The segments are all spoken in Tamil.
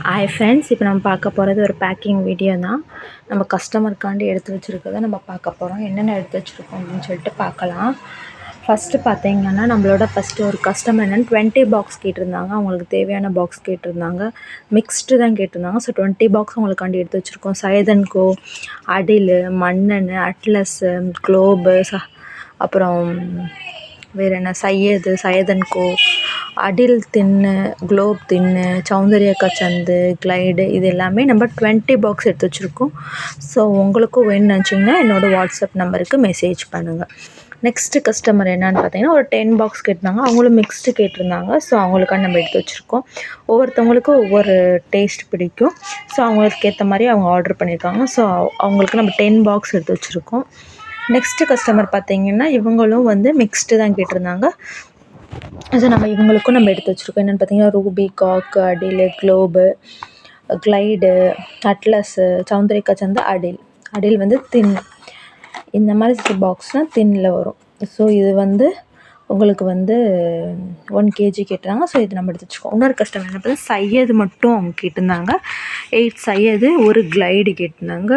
ஹாய் ஃப்ரெண்ட்ஸ், இப்போ நம்ம பார்க்க போகிறது ஒரு பேக்கிங் வீடியோ தான். நம்ம கஸ்டமருக்காண்டி எடுத்து வச்சுருக்கதை நம்ம பார்க்க போகிறோம். என்னென்ன எடுத்து வச்சுருக்கோம் அப்படின்னு சொல்லிட்டு பார்க்கலாம். ஃபஸ்ட்டு பார்த்தீங்கன்னா, நம்மளோட ஃபஸ்ட்டு ஒரு கஸ்டமர் என்னென்னு 20 பாக்ஸ் கேட்டிருந்தாங்க. அவங்களுக்கு தேவையான பாக்ஸ் கேட்டிருந்தாங்க. மிக்ஸ்டு தான் கேட்டிருந்தாங்க. ஸோ 20 பாக்ஸ் அவங்களுக்காண்டி எடுத்து வச்சுருக்கோம். சையதன்கோ, அடில், மன்னன், அட்லஸு, குளோபு, அப்புறம் வேறு என்ன, சையதன்கோ, அடில் தின்னு, குளோப் தின்னு, சௌந்தர்யக்கா சந்து, கிளைடு, இது எல்லாமே நம்ம 20 பாக்ஸ் எடுத்து வச்சுருக்கோம். ஸோ உங்களுக்கும் வேணும்னு நினச்சிங்கன்னா என்னோடய வாட்ஸ்அப் நம்பருக்கு மெசேஜ் பண்ணுங்கள். நெக்ஸ்ட்டு கஸ்டமர் என்னென்னு பார்த்தீங்கன்னா, ஒரு 10 பாக்ஸ் கேட்டிருந்தாங்க. அவங்களும் மிக்ஸ்டு கேட்டிருந்தாங்க. ஸோ அவங்களுக்காக நம்ம எடுத்து வச்சுருக்கோம். ஒவ்வொருத்தவங்களுக்கும் ஒவ்வொரு டேஸ்ட் பிடிக்கும். ஸோ அவங்களுக்கு ஏற்ற மாதிரி அவங்க ஆர்டர் பண்ணியிருக்காங்க. ஸோ அவங்களுக்கு நம்ம 10 பாக்ஸ் எடுத்து வச்சுருக்கோம். நெக்ஸ்ட்டு கஸ்டமர் பார்த்திங்கன்னா, இவங்களும் மிக்ஸ்டு தான் கேட்டிருந்தாங்க. ஸோ நம்ம இவங்களுக்கும் நம்ம எடுத்து வச்சுருக்கோம். என்னென்னு பார்த்தீங்கன்னா, ரூபி, காக்கு, அடில், குளோபு, கிளைடு, அட்லஸு, சௌந்தர்யக்கா சந்து, அடில் தின், இந்த மாதிரி பாக்ஸ்னால் தின்னில் வரும். ஸோ இது உங்களுக்கு 1 kg கேட்டிருந்தாங்க. ஸோ இது நம்ம எடுத்து வச்சுக்கோம். இன்னொரு கஸ்டமர் என்ன பார்த்தா சையது மட்டும் அவங்க கேட்டிருந்தாங்க. 8 சையது, ஒரு கிளைடு கேட்டிருந்தாங்க.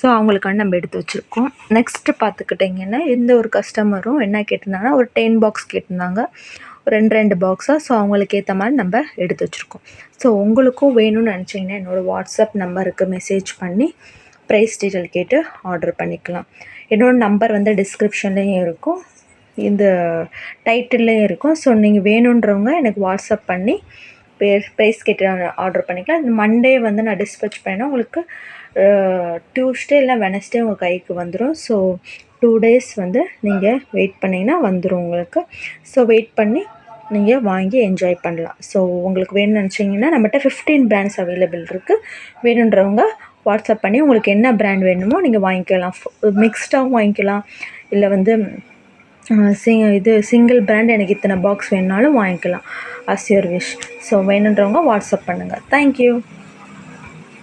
ஸோ அவங்களுக்காண்டி நம்ம எடுத்து வச்சுருக்கோம். நெக்ஸ்ட்டு பார்த்துக்கிட்டிங்கன்னா, இந்த ஒரு கஸ்டமரும் என்ன கேட்டிருந்தாங்கன்னா, ஒரு 10 பாக்ஸ் கேட்டிருந்தாங்க. ஒரு 2 பாக்ஸாக. ஸோ அவங்களுக்கு ஏற்ற மாதிரி நம்ம எடுத்து வச்சுருக்கோம். ஸோ உங்களுக்கும் வேணும்னு நினச்சிங்கன்னா என்னோடய வாட்ஸ்அப் நம்பருக்கு மெசேஜ் பண்ணி ப்ரைஸ் டீட்டெயில் கேட்டு ஆர்டர் பண்ணிக்கலாம். என்னோடய நம்பர் டிஸ்கிரிப்ஷன்லேயும் இருக்கும், இந்த டைட்டில்லையும் இருக்கும். ஸோ நீங்கள் வேணுன்றவங்க எனக்கு வாட்ஸ்அப் பண்ணி ப்ரைஸ் கேட்டு ஆர்டர் பண்ணிக்கலாம். மண்டே நான் டிஸ்பேச் பண்ணேன்னா உங்களுக்கு டியூஸ்டே இல்லை வெனஸ்டே உங்கள் கைக்கு வந்துடும். ஸோ 2 days நீங்கள் வெயிட் பண்ணிங்கன்னா வந்துடும் உங்களுக்கு. ஸோ வெயிட் பண்ணி நீங்கள் வாங்கி என்ஜாய் பண்ணலாம். ஸோ உங்களுக்கு வேணும்னு நினச்சிங்கன்னா நம்மகிட்ட 15 பிராண்ட்ஸ் அவைலபிள் இருக்குது. வேணுன்றவங்க வாட்ஸ்அப் பண்ணி உங்களுக்கு என்ன பிராண்ட் வேணுமோ நீங்கள் வாங்கிக்கலாம். மிக்ஸ்டாகவும் வாங்கிக்கலாம், இல்லை சிங்கிள் பிராண்ட் எனக்கு இத்தனை பாக்ஸ் வேணுனாலும் வாங்கிக்கலாம். As your wish. ஸோ வேணுன்றவங்க வாட்ஸ்அப் பண்ணுங்கள். தேங்க்யூ.